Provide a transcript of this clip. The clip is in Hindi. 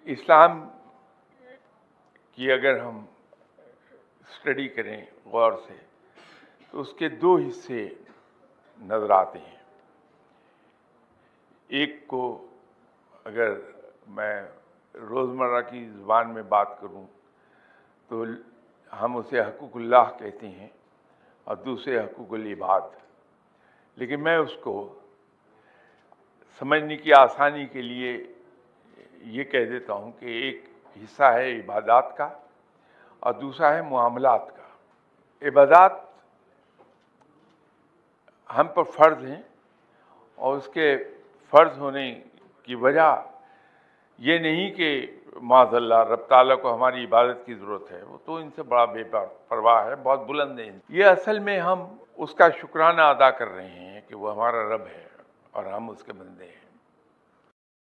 इस्लाम की अगर हम स्टडी करें गौर से तो उसके दो हिस्से नजर आते हैं। एक को अगर मैं रोज़मर्रा की ज़ुबान में बात करूं तो हम उसे हकूक़ुल्लाह कहते हैं और दूसरे हकूक़ुल इबाद। लेकिन मैं उसको समझने की आसानी के लिए ये कह देता हूं कि एक हिस्सा है इबादात का और दूसरा है मुआमलात का। इबादात हम पर फ़र्ज़ हैं और उसके फ़र्ज़ होने की वजह ये नहीं कि माज़अल्लाह रब ताला को हमारी इबादत की ज़रूरत है, वो तो इनसे बड़ा बेपरवाह है, बहुत बुलंद है। ये असल में हम उसका शुक्राना अदा कर रहे हैं कि वो हमारा रब है और हम उसके बंदे हैं।